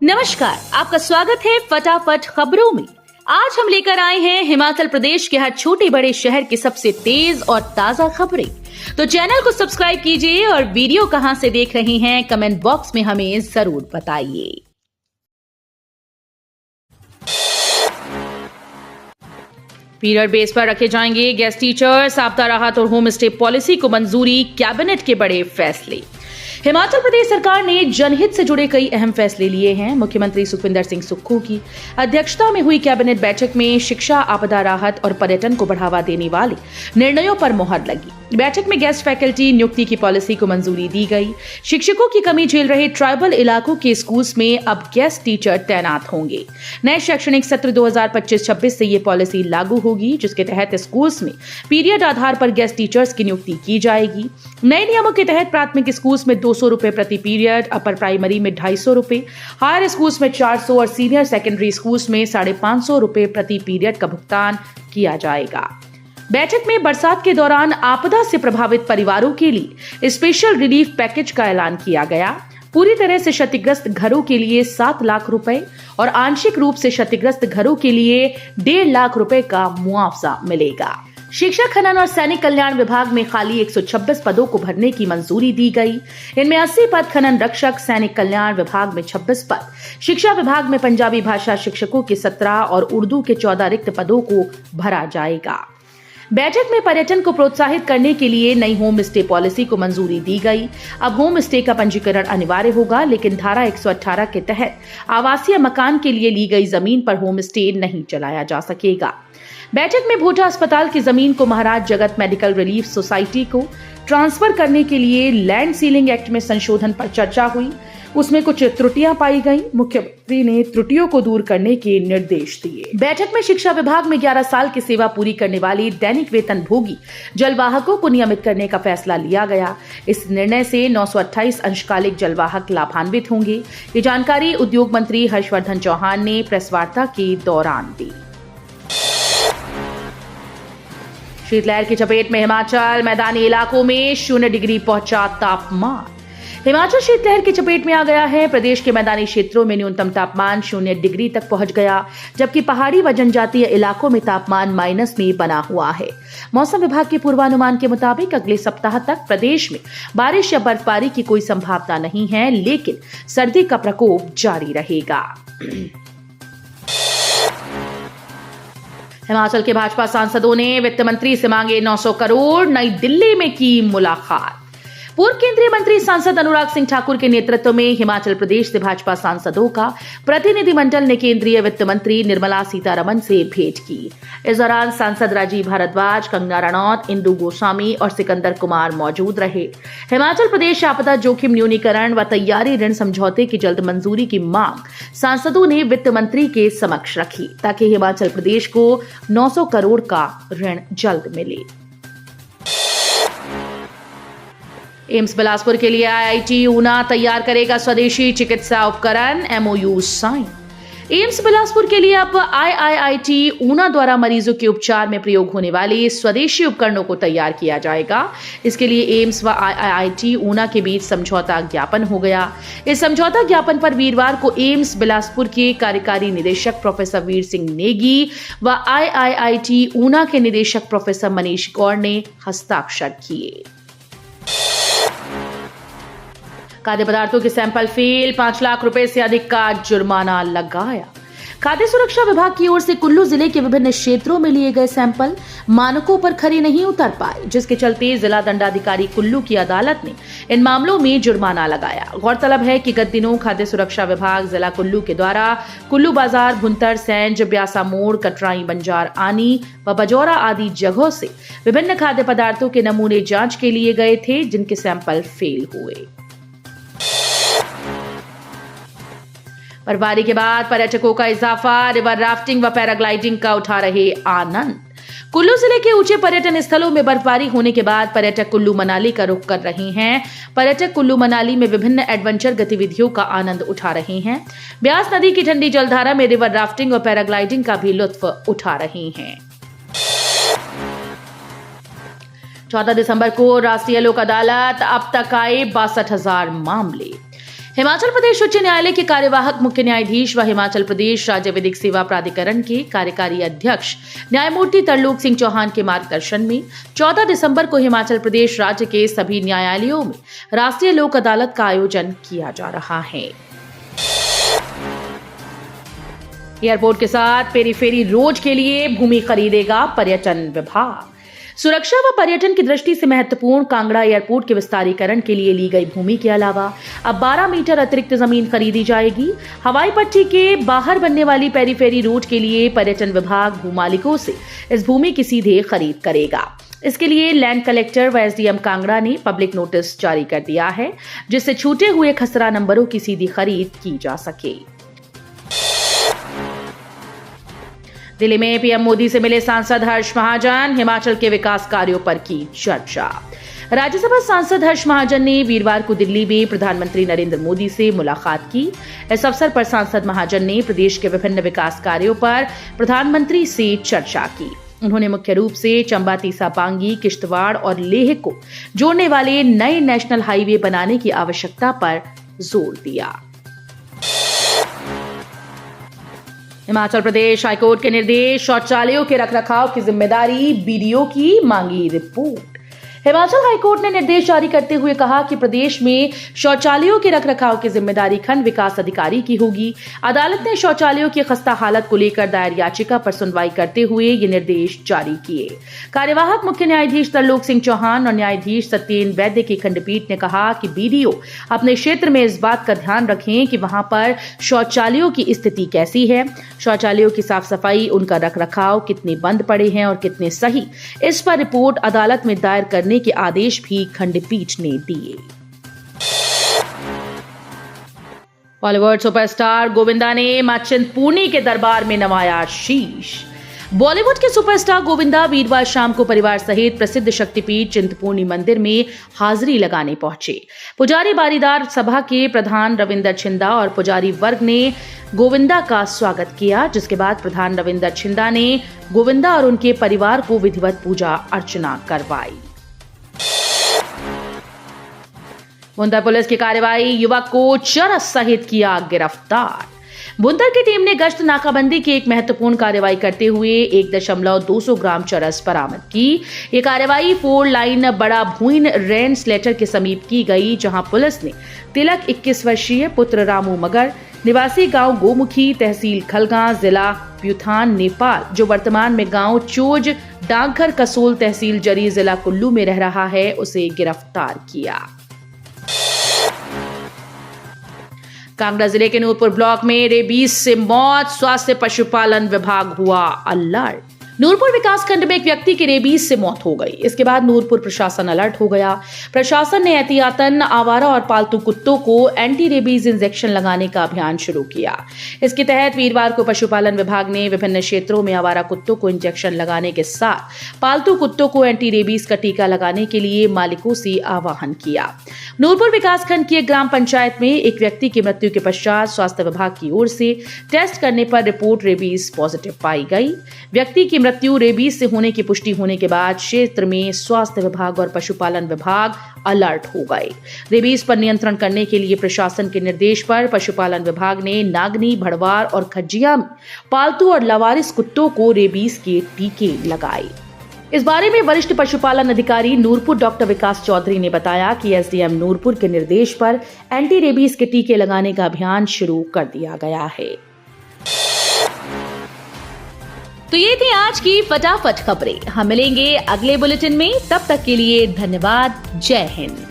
नमस्कार, आपका स्वागत है फटाफट खबरों में। आज हम लेकर आए हैं हिमाचल प्रदेश के हर छोटे बड़े शहर की सबसे तेज और ताजा खबरें। तो चैनल को सब्सक्राइब कीजिए और वीडियो कहां से देख रहे हैं कमेंट बॉक्स में हमें जरूर बताइए। पीरियड बेस पर रखे जाएंगे गेस्ट टीचर्स, आपदा राहत और होम स्टे पॉलिसी को मंजूरी, कैबिनेट के बड़े फैसले। हिमाचल प्रदेश सरकार ने जनहित से जुड़े कई अहम फैसले लिए हैं। मुख्यमंत्री सुखविंदर सिंह सुक्खू की अध्यक्षता में हुई कैबिनेट बैठक में शिक्षा, आपदा राहत और पर्यटन को बढ़ावा देने वाले निर्णयों पर मुहर लगी। बैठक में गेस्ट फैकल्टी नियुक्ति की पॉलिसी को मंजूरी दी गई। शिक्षकों की कमी झेल रहे ट्राइबल इलाकों के स्कूल्स में अब गेस्ट टीचर तैनात होंगे। नए शैक्षणिक सत्र 2025-26 से ये पॉलिसी लागू होगी, जिसके तहत स्कूल्स में पीरियड आधार पर गेस्ट टीचर्स की नियुक्ति की जाएगी। नए नियमों के तहत प्राथमिक स्कूल्स में 200 रुपए प्रति पीरियड, अपर प्राइमरी में 250 रुपए, हायर स्कूल्स में 400 और सीनियर सेकेंडरी स्कूल्स में 550 रुपए प्रति पीरियड का भुगतान किया जाएगा। बैठक में बरसात के दौरान आपदा से प्रभावित परिवारों के लिए स्पेशल रिलीफ पैकेज का ऐलान किया गया। पूरी तरह से क्षतिग्रस्त घरों के लिए 7 लाख रुपए और आंशिक रूप से क्षतिग्रस्त घरों के लिए 1.5 लाख रुपए का मुआवजा मिलेगा। शिक्षा, खनन और सैनिक कल्याण विभाग में खाली 126 पदों को भरने की मंजूरी दी गई। इनमें 80 पद खनन रक्षक, सैनिक कल्याण विभाग में 26 पद, शिक्षा विभाग में पंजाबी भाषा शिक्षकों के 17 और उर्दू के 14 रिक्त पदों को भरा जाएगा। बैठक में पर्यटन को प्रोत्साहित करने के लिए नई होम स्टे पॉलिसी को मंजूरी दी गई। अब होम स्टे का पंजीकरण अनिवार्य होगा, लेकिन धारा 118 के तहत आवासीय मकान के लिए ली गई जमीन पर होम स्टे नहीं चलाया जा सकेगा। बैठक में भोटा अस्पताल की जमीन को महाराज जगत मेडिकल रिलीफ सोसाइटी को ट्रांसफर करने के लिए लैंड सीलिंग एक्ट में संशोधन पर चर्चा हुई। उसमें कुछ त्रुटियां पाई गई। मुख्यमंत्री ने त्रुटियों को दूर करने के निर्देश दिए। बैठक में शिक्षा विभाग में 11 साल की सेवा पूरी करने वाली दैनिक वेतन भोगी जलवाहकों को नियमित करने का फैसला लिया गया। इस निर्णय से 928 अंशकालिक जलवाहक लाभान्वित होंगे। ये जानकारी उद्योग मंत्री हर्षवर्धन चौहान ने प्रेस वार्ता के दौरान दी। शीतलहर की चपेट में हिमाचल, मैदानी इलाकों में 0 डिग्री पहुंचा तापमान। हिमाचल शीतलहर की चपेट में आ गया है। प्रदेश के मैदानी क्षेत्रों में न्यूनतम तापमान 0 डिग्री तक पहुंच गया, जबकि पहाड़ी व जनजातीय इलाकों में तापमान माइनस में बना हुआ है। मौसम विभाग के पूर्वानुमान के मुताबिक अगले सप्ताह तक प्रदेश में बारिश या बर्फबारी की कोई संभावना नहीं है, लेकिन सर्दी का प्रकोप जारी रहेगा। हिमाचल के भाजपा सांसदों ने वित्त मंत्री से मांगे 900 करोड़, नई दिल्ली में की मुलाकात। पूर्व केंद्रीय मंत्री सांसद अनुराग सिंह ठाकुर के नेतृत्व में हिमाचल प्रदेश से भाजपा सांसदों का प्रतिनिधिमंडल ने केंद्रीय वित्त मंत्री निर्मला सीतारमण से भेंट की। इस दौरान सांसद राजीव भारद्वाज, कंगना रनौत, इंदु गोस्वामी और सिकंदर कुमार मौजूद रहे। हिमाचल प्रदेश आपदा जोखिम न्यूनीकरण व तैयारी ऋण समझौते की जल्द मंजूरी की मांग सांसदों ने वित्त मंत्री के समक्ष रखी, ताकि हिमाचल प्रदेश को 900 करोड़ का ऋण जल्द मिले। एम्स बिलासपुर के लिए आईआईटी ऊना तैयार करेगा स्वदेशी चिकित्सा उपकरण, एमओयू साइन। एम्स बिलासपुर के लिए अब आईआईटी ऊना द्वारा मरीजों के उपचार में प्रयोग होने वाले स्वदेशी उपकरणों को तैयार किया जाएगा। इसके लिए एम्स व आईआईटी ऊना के बीच समझौता ज्ञापन हो गया। इस समझौता ज्ञापन पर वीरवार को एम्स बिलासपुर के कार्यकारी निदेशक प्रोफेसर वीर सिंह नेगी व आईआईटी ऊना के निदेशक प्रोफेसर मनीष गौड़ ने हस्ताक्षर किए। खाद्य पदार्थों के सैंपल फेल, 5 लाख रुपए से अधिक का जुर्माना लगाया। खाद्य सुरक्षा विभाग की ओर से कुल्लू जिले के विभिन्न क्षेत्रों में लिए गए सैंपल मानकों पर खरे नहीं उतर पाए, जिसके चलते जिला दंडाधिकारी कुल्लू की अदालत ने इन मामलों में जुर्माना लगाया। गौरतलब है कि गत दिनों खाद्य सुरक्षा विभाग जिला कुल्लू के द्वारा कुल्लू बाजार, भुंतर, सैंज, ब्यासा मोड़, कटराई, बंजार आनी व बजौरा आदि जगहों से विभिन्न खाद्य पदार्थों के नमूने जांच के लिए गए थे, जिनके सैंपल फेल हुए। बर्फबारी के बाद पर्यटकों का इजाफा, रिवर राफ्टिंग व पैराग्लाइडिंग का उठा रहे आनंद। कुल्लू जिले के ऊंचे पर्यटन स्थलों में बर्फबारी होने के बाद पर्यटक कुल्लू मनाली का रुख कर रहे हैं। पर्यटक कुल्लू मनाली में विभिन्न एडवेंचर गतिविधियों का आनंद उठा रहे हैं। ब्यास नदी की ठंडी जलधारा में रिवर राफ्टिंग और पैराग्लाइडिंग का भी लुत्फ उठा रहे हैं। 14 दिसंबर को राष्ट्रीय लोक अदालत, अब तक आए 62,000 मामले। हिमाचल प्रदेश उच्च न्यायालय के कार्यवाहक मुख्य न्यायाधीश व हिमाचल प्रदेश राज्य विधिक सेवा प्राधिकरण के कार्यकारी अध्यक्ष न्यायमूर्ति तरलोक सिंह चौहान के मार्गदर्शन में 14 दिसंबर को हिमाचल प्रदेश राज्य के सभी न्यायालयों में राष्ट्रीय लोक अदालत का आयोजन किया जा रहा है। एयरपोर्ट के साथ पेरीफेरी रोड के लिए भूमि खरीदेगा पर्यटन विभाग। सुरक्षा व पर्यटन की दृष्टि से महत्वपूर्ण कांगड़ा एयरपोर्ट के विस्तारीकरण के लिए ली गई भूमि के अलावा अब 12 मीटर अतिरिक्त जमीन खरीदी जाएगी। हवाई पट्टी के बाहर बनने वाली पेरीफेरी रोड के लिए पर्यटन विभाग भूमालिकों से इस भूमि की सीधे खरीद करेगा। इसके लिए लैंड कलेक्टर व एसडीएम कांगड़ा ने पब्लिक नोटिस जारी कर दिया है, जिससे छूटे हुए खसरा नंबरों की सीधी खरीद की जा सके। दिल्ली में पीएम मोदी से मिले सांसद हर्ष महाजन, हिमाचल के विकास कार्यों पर की चर्चा। राज्यसभा सांसद हर्ष महाजन ने वीरवार को दिल्ली में प्रधानमंत्री नरेंद्र मोदी से मुलाकात की। इस अवसर पर सांसद महाजन ने प्रदेश के विभिन्न विकास कार्यों पर प्रधानमंत्री से चर्चा की। उन्होंने मुख्य रूप से चंबा, तीसा, पांगी, किश्तवाड़ और लेह को जोड़ने वाले नए नेशनल हाईवे बनाने की आवश्यकता पर जोर दिया। हिमाचल प्रदेश हाईकोर्ट के निर्देश, शौचालयों के रखरखाव की जिम्मेदारी बीडीओ की, मांगी रिपोर्ट। हिमाचल हाईकोर्ट ने निर्देश जारी करते हुए कहा कि प्रदेश में शौचालयों के रखरखाव की जिम्मेदारी खंड विकास अधिकारी की होगी। अदालत ने शौचालयों की खस्ता हालत को लेकर दायर याचिका पर सुनवाई करते हुए ये निर्देश जारी किए। कार्यवाहक मुख्य न्यायाधीश तरलोक सिंह चौहान और न्यायाधीश सत्येन वैद्य की खंडपीठ ने कहा कि बीडीओ अपने क्षेत्र में इस बात का ध्यान रखें कि वहां पर शौचालयों की स्थिति कैसी है, शौचालयों की साफ सफाई, उनका रखरखाव, कितने बंद पड़े हैं और कितने सही, इस पर रिपोर्ट अदालत में दायर करने के आदेश भी खंडपीठ ने दिए। बॉलीवुड सुपरस्टार गोविंदा ने मां चिंतपूर्णी के दरबार में नवाया शीश। बॉलीवुड के सुपरस्टार गोविंदा वीरवार शाम को परिवार सहित प्रसिद्ध शक्तिपीठ चिंतपूर्णी मंदिर में हाजिरी लगाने पहुंचे। पुजारी बारीदार सभा के प्रधान रविंदर छिंदा और पुजारी वर्ग ने गोविंदा का स्वागत किया, जिसके बाद प्रधान रविंदर छिंदा ने गोविंदा और उनके परिवार को विधिवत पूजा अर्चना करवाई। बुंदर पुलिस की कार्रवाई, युवक को चरस सहित किया गिरफ्तार। बुंदर की टीम ने गश्त नाकाबंदी की एक महत्वपूर्ण कार्रवाई करते हुए 1.200 ग्राम चरस बरामद की। ये कार्रवाई 4 लाइन बड़ा भूइन रेन स्लेटर के समीप की गई, जहां पुलिस ने तिलक 21 वर्षीय पुत्र रामू मगर निवासी गांव गोमुखी, तहसील खलगा, जिला प्यूथान, नेपाल, जो वर्तमान में गांव चोज, डाकघर कसोल, तहसील जरी, जिला कुल्लू में रह रहा है, उसे गिरफ्तार किया। कांगड़ा जिले के नूरपुर ब्लॉक में रेबीज से मौत, स्वास्थ्य पशुपालन विभाग हुआ अलर्ट। नूरपुर विकास खंड में एक व्यक्ति की रेबीज से मौत हो गई। इसके बाद नूरपुर प्रशासन अलर्ट हो गया। प्रशासन ने एहतियातन आवारा और पालतू कुत्तों को एंटी रेबीज इंजेक्शन लगाने का अभियान शुरू किया। इसके तहत वीरवार को पशुपालन विभाग ने विभिन्न क्षेत्रों में आवारा कुत्तों को इंजेक्शन लगाने के साथ पालतू कुत्तों को एंटी रेबीज का टीका लगाने के लिए मालिकों से आह्वान किया। नूरपुर विकासखंड की एक ग्राम पंचायत में एक व्यक्ति की मृत्यु के पश्चात स्वास्थ्य विभाग की ओर से टेस्ट करने पर रिपोर्ट रेबीज पॉजिटिव पाई गई। व्यक्ति की मृत्यु रेबीज से होने की पुष्टि होने के बाद क्षेत्र में स्वास्थ्य विभाग और पशुपालन विभाग अलर्ट हो गए। रेबीज पर नियंत्रण करने के लिए प्रशासन के निर्देश पर पशुपालन विभाग ने नागनी, भड़वार और खज्जिया में पालतू और लवारिस कुत्तों को रेबीज के टीके लगाए। इस बारे में वरिष्ठ पशुपालन अधिकारी नूरपुर डॉक्टर विकास चौधरी ने बताया कि एसडीएम नूरपुर के निर्देश पर एंटी रेबीज के टीके लगाने का अभियान शुरू कर दिया गया है। तो ये थी आज की फटाफट खबरें। हम मिलेंगे अगले बुलेटिन में, तब तक के लिए धन्यवाद। जय हिंद।